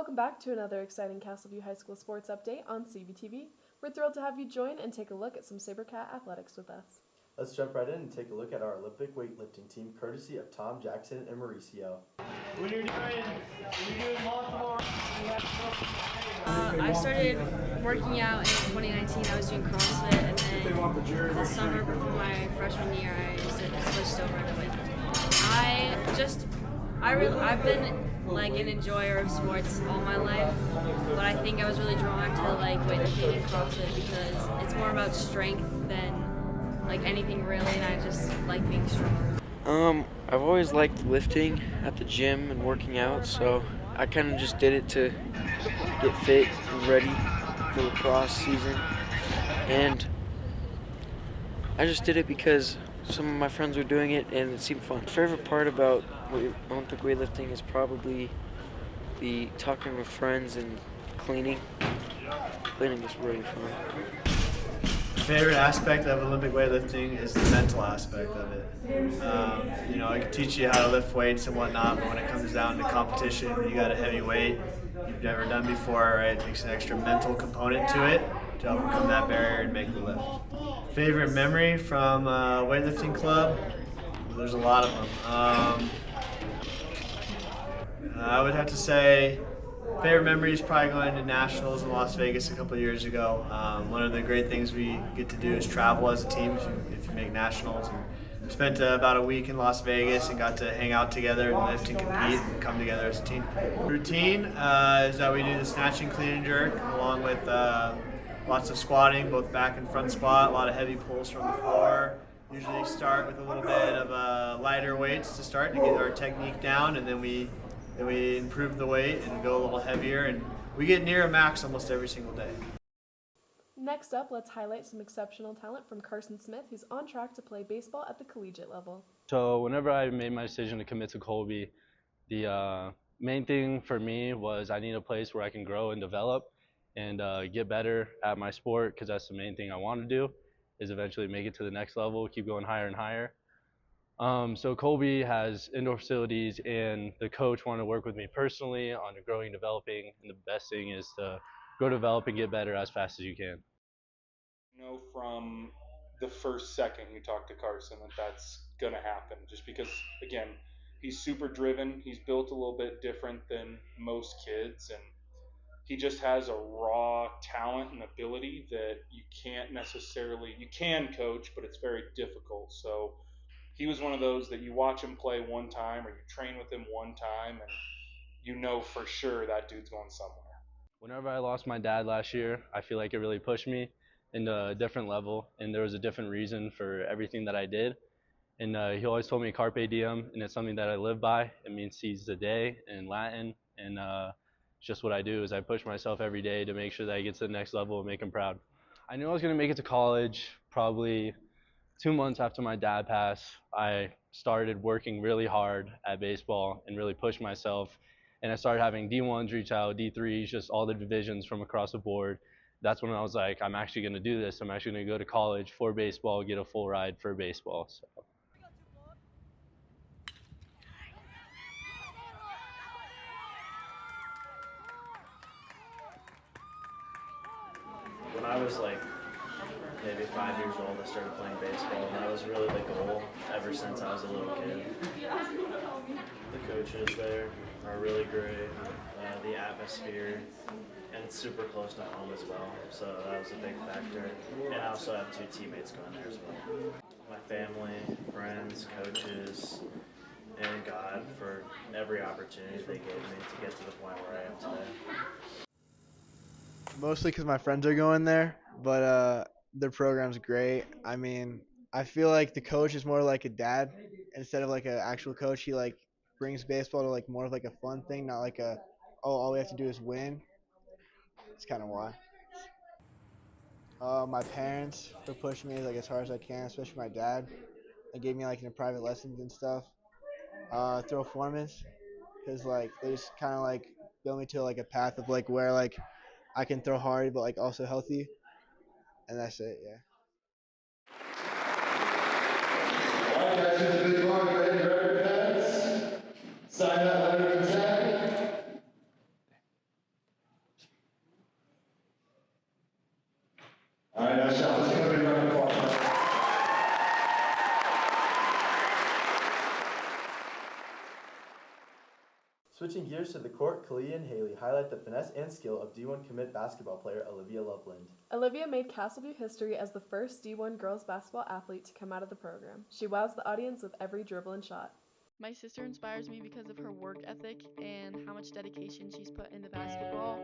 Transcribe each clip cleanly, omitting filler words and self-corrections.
Welcome back to another exciting Castleview High School sports update on CVTV. We're thrilled to have you join and take a look at some SaberCat athletics with us. Let's jump right in and take a look at our Olympic weightlifting team, courtesy of Tom Jackson and Mauricio. When you're doing multiple, I started working out in 2019. I was doing CrossFit, and then this summer before my freshman year, I switched over to weightlifting. I've been like an enjoyer of sports all my life, but I think I was really drawn to like weightlifting and CrossFit because it's more about strength than like anything really, and I just like being strong. I've always liked lifting at the gym and working out, so I kind of just did it to get fit and ready for lacrosse season. And I just did it because some of my friends were doing it and it seemed fun. My favorite part about Olympic weightlifting is probably the talking with friends and cleaning. Cleaning is really fun. favorite aspect of Olympic weightlifting is the mental aspect of it. I can teach you how to lift weights and whatnot, but when it comes down to competition, you got a heavy weight you've never done before, right? It takes an extra mental component to it to overcome that barrier and make the lift. Favorite memory from weightlifting club? Well, there's a lot of them. I would have to say favorite memory is probably going to nationals in Las Vegas a couple of years ago. One of the great things we get to do is travel as a team if you make nationals. And we spent about a week in Las Vegas and got to hang out together and lift and compete and come together as a team. Routine is that we do the snatch and clean and jerk along with lots of squatting, both back and front squat, a lot of heavy pulls from the floor. Usually start with a little bit of lighter weights to start to get our technique down, and then we improve the weight and go a little heavier, and we get near a max almost every single day. Next up, let's highlight some exceptional talent from Carson Smith, who's on track to play baseball at the collegiate level. So whenever I made my decision to commit to Colby, the main thing for me was I need a place where I can grow and develop and get better at my sport, because that's the main thing I want to do, is eventually make it to the next level, keep going higher and higher. So Colby has indoor facilities, and the coach wanted to work with me personally on growing and developing, and the best thing is to go develop and get better as fast as you can. From the first second you talk to Carson that's going to happen, just because, again, he's super driven. He's built a little bit different than most kids, and he just has a raw talent and ability that you can coach, but it's very difficult. So he was one of those that you watch him play one time or you train with him one time and you know for sure that dude's going somewhere. Whenever I lost my dad last year, I feel like it really pushed me into a different level, and there was a different reason for everything that I did. And he always told me carpe diem, and it's something that I live by. It means seize the day in Latin, and it's just what I do, is I push myself every day to make sure that I get to the next level and make him proud. I knew I was going to make it to college probably 2 months after my dad passed. I started working really hard at baseball and really pushed myself, and I started having D1s reach out, D3s, just all the divisions from across the board. That's when I was like, I'm actually going to do this. I'm actually going to go to college for baseball, get a full ride for baseball. So. When I was maybe 5 years old, I started playing baseball, and that was really the goal ever since I was a little kid. The coaches there are really great, the atmosphere, and it's super close to home as well, so that was a big factor. And I also have 2 teammates going there as well. My family, friends, coaches, and God for every opportunity they gave me to get to the point where I am today. Mostly because my friends are going there, but their program's great. I mean, I feel like the coach is more like a dad instead of like an actual coach. He brings baseball to more of a fun thing, not like all we have to do is win. That's kind of why. My parents for pushing me as hard as I can, especially my dad. They gave me in private lessons and stuff. Throw formats, because they just kind of build me to a path of where I can throw hard but also healthy, and that's it. Yeah. All right, guys, here's a big one. Ready to grab your pens? Sign that letter of intent. Switching gears to the court, Kalia and Haley highlight the finesse and skill of D1 commit basketball player Olivia Loveland. Olivia made Castleview history as the first D1 girls basketball athlete to come out of the program. She wows the audience with every dribble and shot. My sister inspires me because of her work ethic and how much dedication she's put into basketball.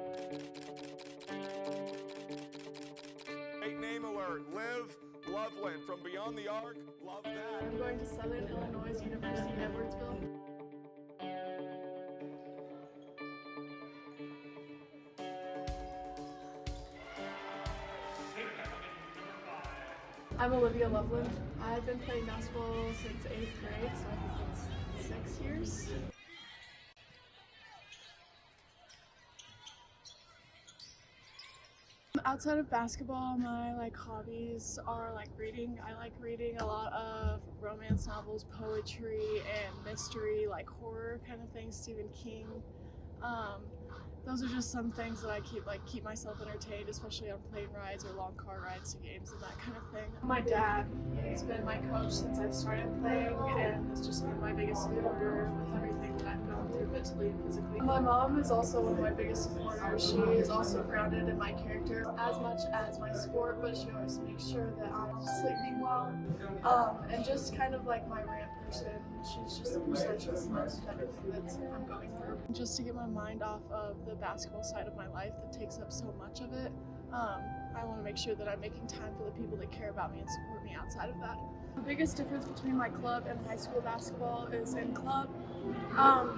Great name alert, Liv Loveland from Beyond the Arc. Love that. I'm going to Southern Illinois University, Edwardsville. I'm Olivia Loveland. I've been playing basketball since 8th grade, so I think it's 6 years. Outside of basketball, my hobbies are reading. I like reading a lot of romance novels, poetry, and mystery, horror kind of things, Stephen King. Those are just some things that I keep myself entertained, especially on plane rides or long car rides to games and that kind of thing. My dad, he's been my coach since I started playing and has just been my biggest supporter with everything that I've gone through mentally and physically. My mom is also one of my biggest supporters. She is also grounded in my character as much as my sport, but she always makes sure that I'm sleeping well. And just kind of like my rant person. She's just the person that just knows everything that I'm going through. Just to get my mind off of the basketball side of my life that takes up so much of it, I want to make sure that I'm making time for the people that care about me and support me outside of that. The biggest difference between my club and high school basketball is in club,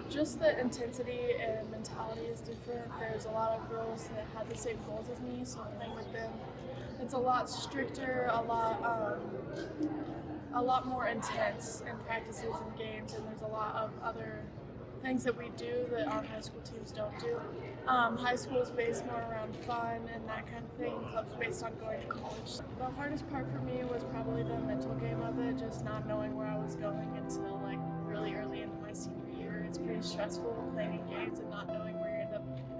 just the intensity and mentality is different. There's a lot of girls that have the same goals as me, so playing with them, it's a lot stricter, a lot more intense in practices and games, and there's a lot of other things that we do that our high school teams don't do. High school is based more around fun and that kind of thing. Club's based on going to college. The hardest part for me was probably the mental game of it, just not knowing where I was going until really early into my senior year. It's pretty stressful playing games and not knowing where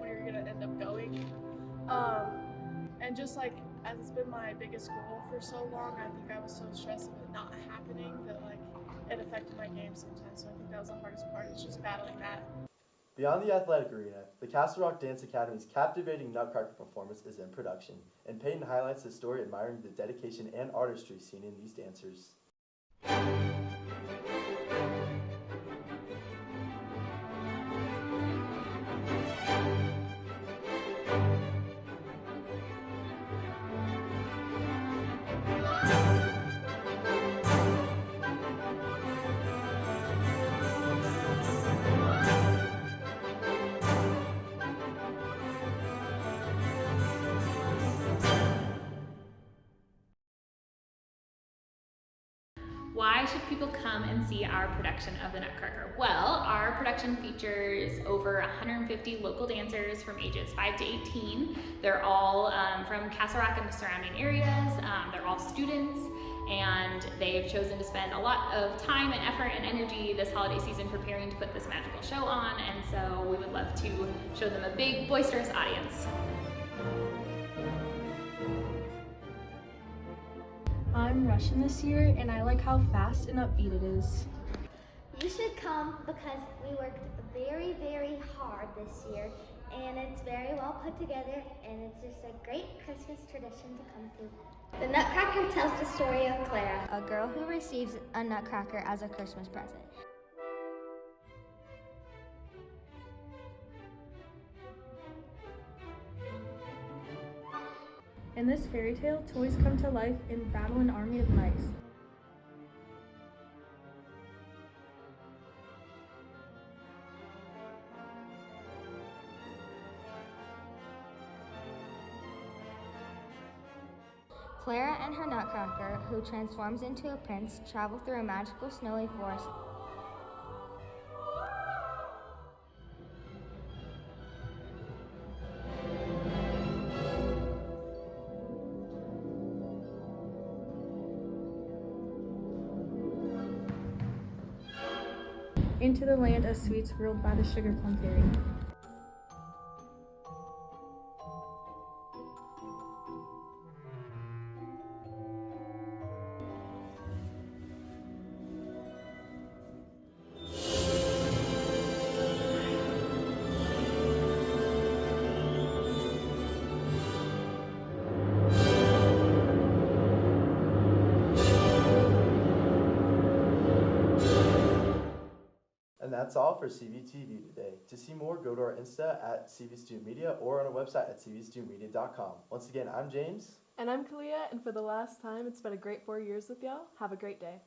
you're gonna end up going. And just as it's been my biggest goal for so long, I think I was so stressed of it not happening that it affected my game sometimes. So I think that was the hardest part, is just battling that. Beyond the athletic arena, the Castle Rock Dance Academy's captivating Nutcracker performance is in production, and Peyton highlights the story admiring the dedication and artistry seen in these dancers. Why should people come and see our production of the Nutcracker? Well, our production features over 150 local dancers from ages 5 to 18. They're all from Castle Rock and the surrounding areas. They're all students, and they've chosen to spend a lot of time and effort and energy this holiday season preparing to put this magical show on, and so we would love to show them a big, boisterous audience. I'm Russian this year, and I like how fast and upbeat it is. You should come because we worked very, very hard this year, and it's very well put together, and it's just a great Christmas tradition to come to. The Nutcracker tells the story of Clara, a girl who receives a nutcracker as a Christmas present. In this fairy tale, toys come to life and battle an army of mice. Clara and her nutcracker, who transforms into a prince, travel through a magical snowy forest. Into the land of sweets ruled by the sugar plum fairy. And that's all for CVTV today. To see more, go to our Insta at CVStudentMedia or on our website at cvstudentmedia.com. Once again, I'm James. And I'm Kalia, and for the last time, it's been a great 4 years with y'all. Have a great day.